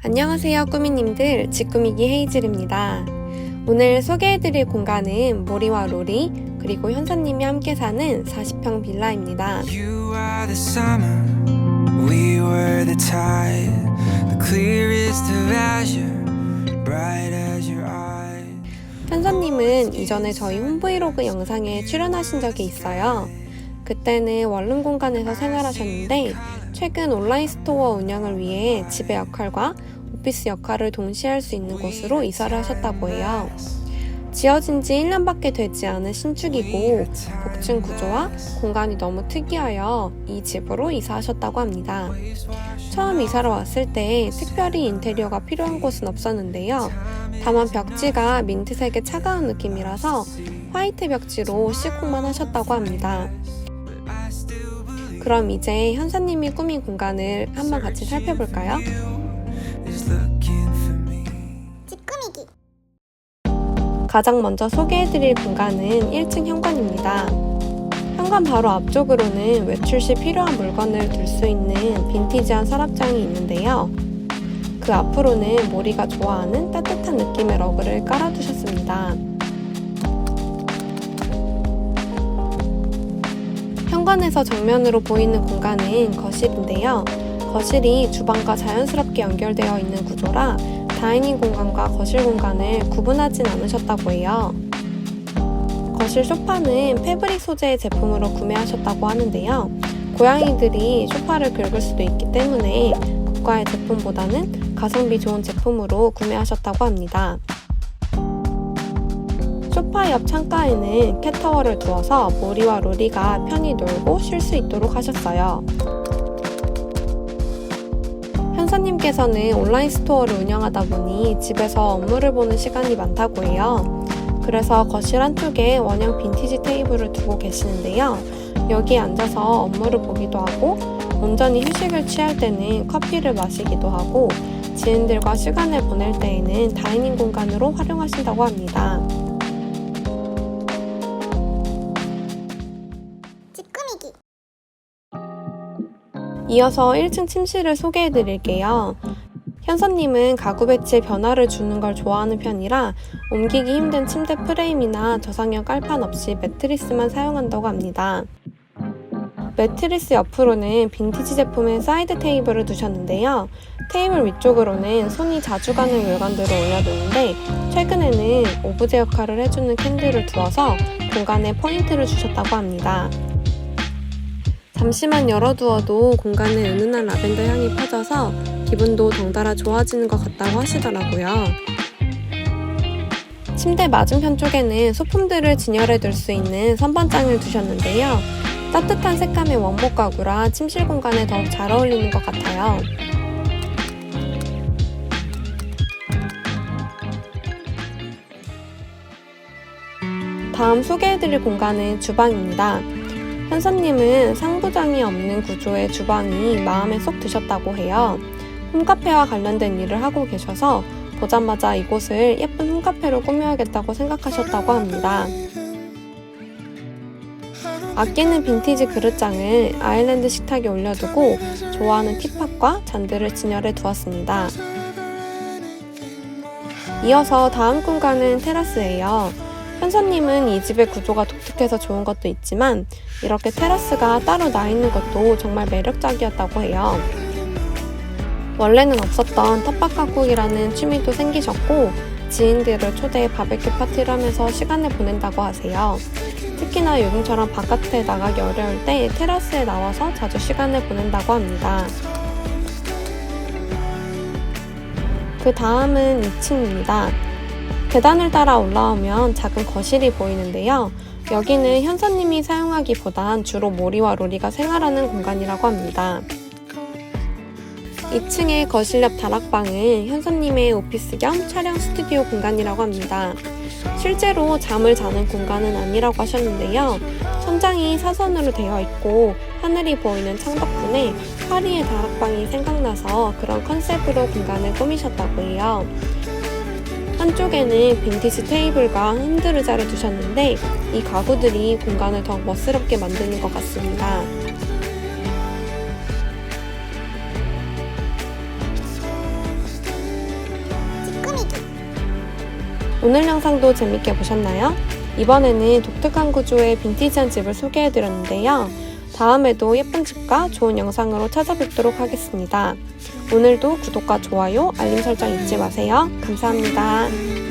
안녕하세요 꾸미님들, 집꾸미기 헤이즐입니다. 오늘 소개해드릴 공간은 모리와 로리 그리고 현서님이 함께 사는 40평 빌라입니다. You are the summer, we were the tide, the clearest of azure, bright as your eye. 현서님은 이전에 저희 홈브이로그 영상에 출연하신 적이 있어요. 그때는 원룸 공간에서 생활하셨는데 최근 온라인 스토어 운영을 위해 집의 역할과 오피스 역할을 동시에 할 수 있는 곳으로 이사를 하셨다고 해요. 지어진 지 1년밖에 되지 않은 신축이고 복층 구조와 공간이 너무 특이하여 이 집으로 이사하셨다고 합니다. 처음 이사를 왔을 때 특별히 인테리어가 필요한 곳은 없었는데요. 다만 벽지가 민트색의 차가운 느낌이라서 화이트 벽지로 시공만 하셨다고 합니다. 그럼 이제 현서님이 꾸민 공간을 한번 같이 살펴볼까요? 집꾸미기. 가장 먼저 소개해드릴 공간은 1층 현관입니다. 현관 바로 앞쪽으로는 외출 시 필요한 물건을 둘 수 있는 빈티지한 서랍장이 있는데요. 그 앞으로는 모리가 좋아하는 따뜻한 느낌의 러그를 깔아두셨습니다. 현관에서 정면으로 보이는 공간은 거실인데요. 거실이 주방과 자연스럽게 연결되어 있는 구조라 다이닝 공간과 거실 공간을 구분하진 않으셨다고 해요. 거실 소파는 패브릭 소재의 제품으로 구매하셨다고 하는데요. 고양이들이 소파를 긁을 수도 있기 때문에 고가의 제품보다는 가성비 좋은 제품으로 구매하셨다고 합니다. 소파 옆 창가에는 캣타워를 두어서 모리와 로리가 편히 놀고 쉴 수 있도록 하셨어요. 현서님께서는 온라인 스토어를 운영하다 보니 집에서 업무를 보는 시간이 많다고 해요. 그래서 거실 한쪽에 원형 빈티지 테이블을 두고 계시는데요. 여기에 앉아서 업무를 보기도 하고 온전히 휴식을 취할 때는 커피를 마시기도 하고 지인들과 시간을 보낼 때에는 다이닝 공간으로 활용하신다고 합니다. 집꾸미기. 이어서 1층 침실을 소개해드릴게요. 현서님은 가구 배치에 변화를 주는 걸 좋아하는 편이라 옮기기 힘든 침대 프레임이나 저상형 깔판 없이 매트리스만 사용한다고 합니다. 매트리스 옆으로는 빈티지 제품의 사이드 테이블을 두셨는데요. 테이블 위쪽으로는 손이 자주 가는 물건들을 올려두는데 최근에는 오브제 역할을 해주는 캔들을 두어서 공간에 포인트를 주셨다고 합니다. 잠시만 열어두어도 공간에 은은한 라벤더 향이 퍼져서 기분도 덩달아 좋아지는 것 같다고 하시더라고요. 침대 맞은편 쪽에는 소품들을 진열해둘 수 있는 선반장을 두셨는데요. 따뜻한 색감의 원목 가구라 침실 공간에 더욱 잘 어울리는 것 같아요. 다음 소개해드릴 공간은 주방입니다. 현서님은 상부장이 없는 구조의 주방이 마음에 쏙 드셨다고 해요. 홈카페와 관련된 일을 하고 계셔서 보자마자 이곳을 예쁜 홈카페로 꾸며야겠다고 생각하셨다고 합니다. 아끼는 빈티지 그릇장을 아일랜드 식탁에 올려두고 좋아하는 티팟과 잔들을 진열해 두었습니다. 이어서 다음 공간은 테라스예요. 현서님은 이 집의 구조가 독특해서 좋은 것도 있지만 이렇게 테라스가 따로 나 있는 것도 정말 매력적이었다고 해요. 원래는 없었던 텃밭 가꾸기라는 취미도 생기셨고 지인들을 초대해 바베큐 파티를 하면서 시간을 보낸다고 하세요. 특히나 요즘처럼 바깥에 나가기 어려울 때 테라스에 나와서 자주 시간을 보낸다고 합니다. 그 다음은 2층입니다. 계단을 따라 올라오면 작은 거실이 보이는데요. 여기는 현서님이 사용하기보단 주로 모리와 로리가 생활하는 공간이라고 합니다. 2층의 거실 옆 다락방은 현서님의 오피스 겸 촬영 스튜디오 공간이라고 합니다. 실제로 잠을 자는 공간은 아니라고 하셨는데요. 천장이 사선으로 되어 있고 하늘이 보이는 창 덕분에 파리의 다락방이 생각나서 그런 컨셉으로 공간을 꾸미셨다고 해요. 한쪽에는 빈티지 테이블과 핸드의자를 두셨는데 이 가구들이 공간을 더욱 멋스럽게 만드는 것 같습니다. 오늘 영상도 재밌게 보셨나요? 이번에는 독특한 구조의 빈티지한 집을 소개해드렸는데요. 다음에도 예쁜 집과 좋은 영상으로 찾아뵙도록 하겠습니다. 오늘도 구독과 좋아요, 알림 설정 잊지 마세요. 감사합니다.